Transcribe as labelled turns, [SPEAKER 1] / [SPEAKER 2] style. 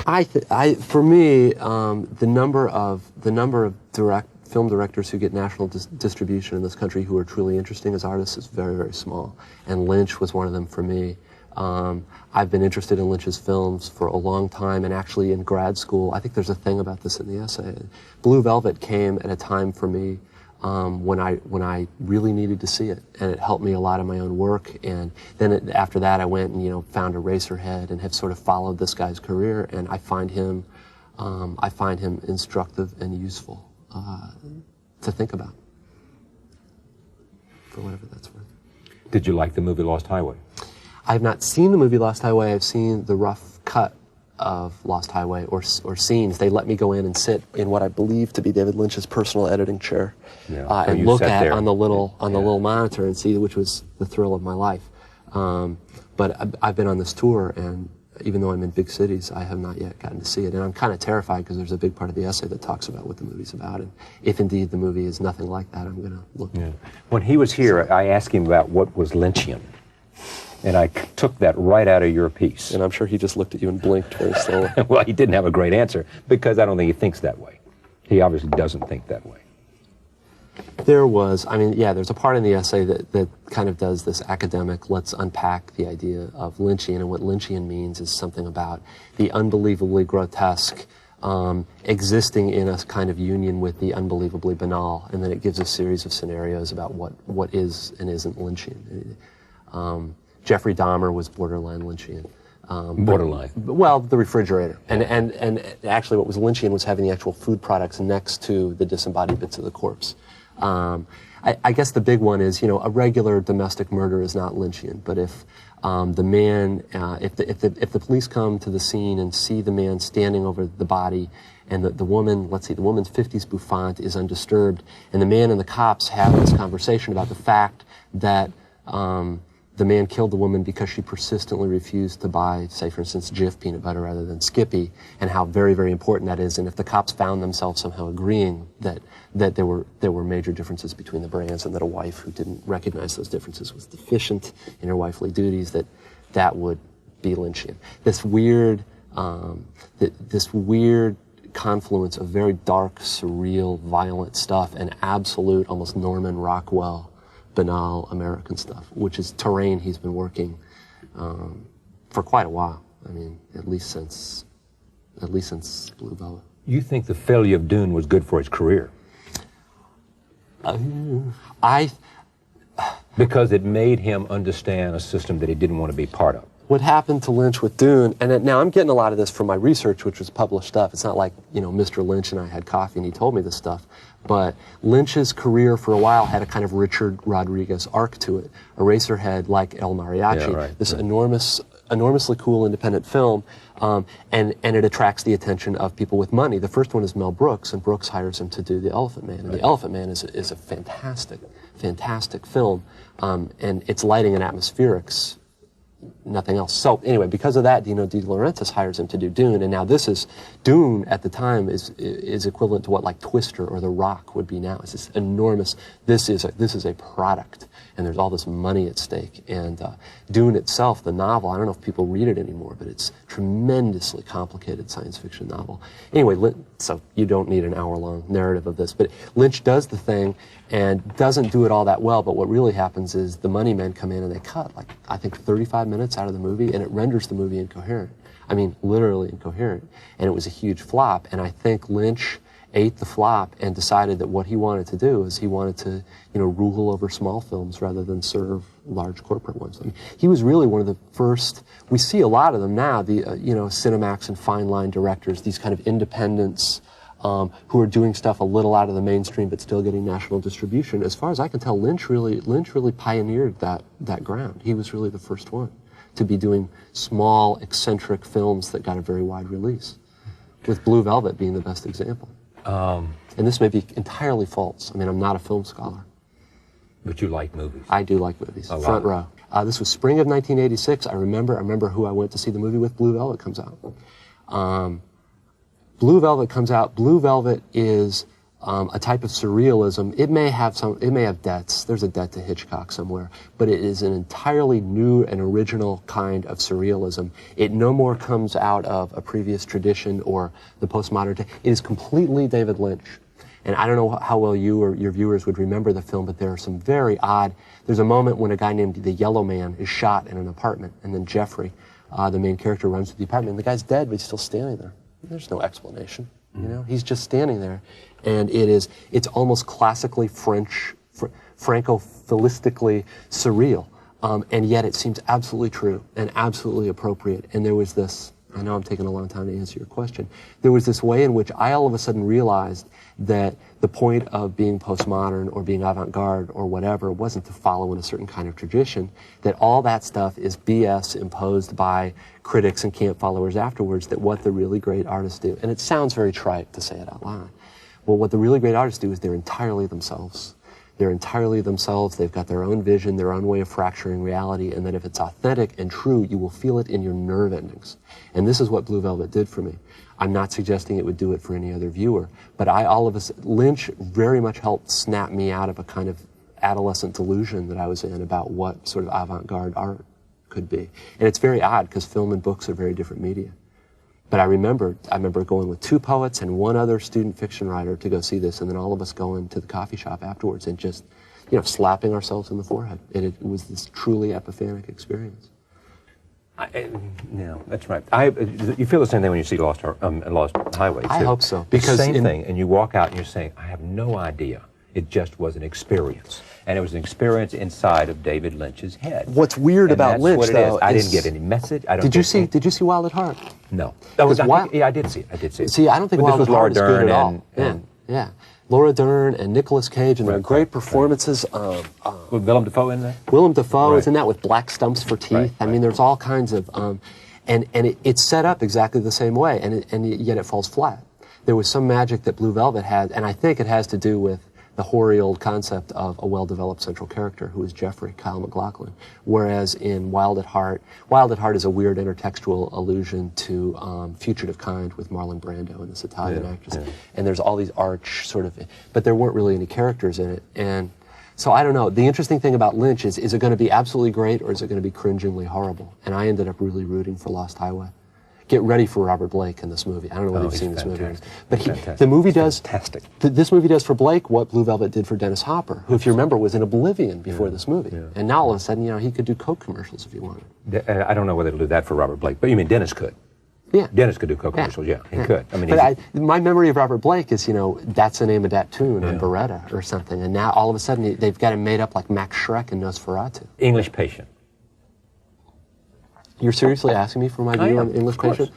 [SPEAKER 1] For me, the number of film directors who get national distribution in this country who are truly interesting as artists is very, very small. And Lynch was one of them for me. I've been interested in Lynch's films for a long time, and actually in grad school, I think there's a thing about this in the essay. Blue Velvet came at a time for me when I really needed to see it, and it helped me a lot in my own work. And then after that, I went and found Eraserhead and have sort of followed this guy's career, and I find him instructive and useful to think about, for whatever that's worth.
[SPEAKER 2] Did you like the movie Lost Highway?
[SPEAKER 1] I have not seen the movie Lost Highway. I've seen the rough cut of Lost Highway or scenes. They let me go in and sit in what I believe to be David Lynch's personal editing chair, and look at on the little monitor and see, which was the thrill of my life. But I've been on this tour, and even though I'm in big cities, I have not yet gotten to see it. And I'm kind of terrified because there's a big part of the essay that talks about what the movie's about. And if indeed the movie is nothing like that, I'm going to look. Yeah.
[SPEAKER 2] When he was here, I asked him about what was Lynchian. And I took that right out of your piece.
[SPEAKER 1] And I'm sure he just looked at you and blinked very slowly.
[SPEAKER 2] Well, he didn't have a great answer, because I don't think he thinks that way. He obviously doesn't think that way.
[SPEAKER 1] There's a part in the essay that kind of does this academic, let's unpack the idea of Lynchian, and what Lynchian means is something about the unbelievably grotesque existing in a kind of union with the unbelievably banal, and then it gives a series of scenarios about what is and isn't Lynchian. Jeffrey Dahmer was borderline Lynchian.
[SPEAKER 2] Borderline.
[SPEAKER 1] Well, the refrigerator. And actually what was Lynchian was having the actual food products next to the disembodied bits of the corpse. I guess the big one is, a regular domestic murder is not Lynchian, but if the man, if the police come to the scene and see the man standing over the body, and the woman, let's see, the woman's 50s bouffant is undisturbed, and the man and the cops have this conversation about the fact that the man killed the woman because she persistently refused to buy, say, for instance, Jif peanut butter rather than Skippy, and how very, very important that is. And if the cops found themselves somehow agreeing that there were major differences between the brands, and that a wife who didn't recognize those differences was deficient in her wifely duties, that would be Lynchian. This weird confluence of very dark, surreal, violent stuff and absolute, almost Norman Rockwell, banal American stuff, which is terrain he's been working for quite a while. I mean, at least since Blue Velvet.
[SPEAKER 2] You think the failure of Dune was good for his career? Because it made him understand a system that he didn't want to be part of.
[SPEAKER 1] What happened to Lynch with Dune, and now I'm getting a lot of this from my research, which was published stuff. It's not like, Mr. Lynch and I had coffee and he told me this stuff. But Lynch's career for a while had a kind of Richard Rodriguez arc to it. Eraserhead, like El Mariachi, this enormously cool independent film, and it attracts the attention of people with money. The first one is Mel Brooks, and Brooks hires him to do The Elephant Man. And The Elephant Man is a fantastic film, and its lighting and atmospherics, nothing else. So anyway, because of that, Dino De Laurentiis hires him to do Dune, and now Dune at the time is equivalent to what like Twister or The Rock would be now. It's this enormous. This is a product, and there's all this money at stake. And Dune itself, the novel, I don't know if people read it anymore, but it's tremendously complicated science fiction novel. Anyway, so you don't need an hour-long narrative of this, but Lynch does the thing and doesn't do it all that well, but what really happens is the money men come in and they cut, like, I think 35 minutes out of the movie, and it renders the movie incoherent. I mean, literally incoherent. And it was a huge flop, and I think Lynch ate the flop and decided that what he wanted to do is he wanted to, rule over small films rather than serve large corporate ones. I mean, he was really one of the first, we see a lot of them now, the, Cinemax and Fine Line directors, these kind of independents, who are doing stuff a little out of the mainstream but still getting national distribution. As far as I can tell, Lynch really pioneered that ground. He was really the first one to be doing small, eccentric films that got a very wide release, with Blue Velvet being the best example. And this may be entirely false. I mean, I'm not a film scholar.
[SPEAKER 2] But you like movies.
[SPEAKER 1] I do like movies. Front row. This was spring of 1986. I remember who I went to see the movie with. Blue Velvet comes out. Blue Velvet comes out. Blue Velvet is a type of surrealism. It may have debts. There's a debt to Hitchcock somewhere, but it is an entirely new and original kind of surrealism. It no more comes out of a previous tradition or the postmodern. It is completely David Lynch. And I don't know how well you or your viewers would remember the film, but there are some very odd. There's a moment when a guy named the Yellow Man is shot in an apartment, and then Jeffrey, the main character, runs to the apartment, and the guy's dead, but he's still standing there. There's no explanation. You know, he's just standing there, and it's almost classically French, Franco-philistically surreal, and yet it seems absolutely true and absolutely appropriate. And there was this, I know I'm taking a long time to answer your question, there was this way in which I all of a sudden realized that the point of being postmodern or being avant-garde or whatever wasn't to follow in a certain kind of tradition, that all that stuff is BS imposed by critics and camp followers afterwards, that what the really great artists do, and it sounds very trite to say it out loud, well, what the really great artists do is they're entirely themselves. They're entirely themselves. They've got their own vision, their own way of fracturing reality, and that if it's authentic and true, you will feel it in your nerve endings. And this is what Blue Velvet did for me. I'm not suggesting it would do it for any other viewer, but Lynch very much helped snap me out of a kind of adolescent delusion that I was in about what sort of avant-garde art could be. And it's very odd because film and books are very different media. But I remember going with 2 poets and 1 other student fiction writer to go see this, and then all of us going to the coffee shop afterwards and just, you know, slapping ourselves in the forehead. It was this truly epiphanic experience.
[SPEAKER 2] Yeah, that's right. You feel the same thing when you see Lost Highway, too.
[SPEAKER 1] I hope so.
[SPEAKER 2] Because the same thing, and you walk out and you're saying, I have no idea. It just was an experience. And it was an experience inside of David Lynch's head.
[SPEAKER 1] What's weird about Lynch, though,
[SPEAKER 2] I didn't get any message.
[SPEAKER 1] Did you see Wild at Heart?
[SPEAKER 2] No.
[SPEAKER 1] I
[SPEAKER 2] did see it.
[SPEAKER 1] See, I don't think Wild at Heart is good at all.
[SPEAKER 2] Yeah.
[SPEAKER 1] Laura Dern and Nicolas Cage, and they're great performances.
[SPEAKER 2] With Willem Dafoe in there?
[SPEAKER 1] Willem Dafoe is in that with black stumps for teeth. I mean, there's all kinds of, and it's set up exactly the same way, and yet it falls flat. There was some magic that Blue Velvet had, and I think it has to do with the hoary old concept of a well-developed central character who is Jeffrey, Kyle MacLachlan. Whereas in Wild at Heart is a weird intertextual allusion to Fugitive Kind with Marlon Brando and this Italian actress. Yeah. And there's all these arch sort of, but there weren't really any characters in it. And so I don't know. The interesting thing about Lynch is it going to be absolutely great or is it going to be cringingly horrible? And I ended up really rooting for Lost Highway. Get ready for Robert Blake in this movie. I don't know whether you've seen this movie. But the movie does, this movie does for Blake what Blue Velvet did for Dennis Hopper, who, if you remember, was in Oblivion before this movie. Yeah. And now all of a sudden, you know, he could do Coke commercials if he wanted.
[SPEAKER 2] I don't know whether to do that for Robert Blake, but you mean Dennis could?
[SPEAKER 1] Yeah.
[SPEAKER 2] Dennis could do Coke commercials, yeah, he could. I mean,
[SPEAKER 1] my memory of Robert Blake is, you know, That's the Name of That Tune on Beretta or something. And now all of a sudden, they've got him made up like Max Schreck and Nosferatu.
[SPEAKER 2] English Patient.
[SPEAKER 1] You're seriously asking me for my view on English Patient?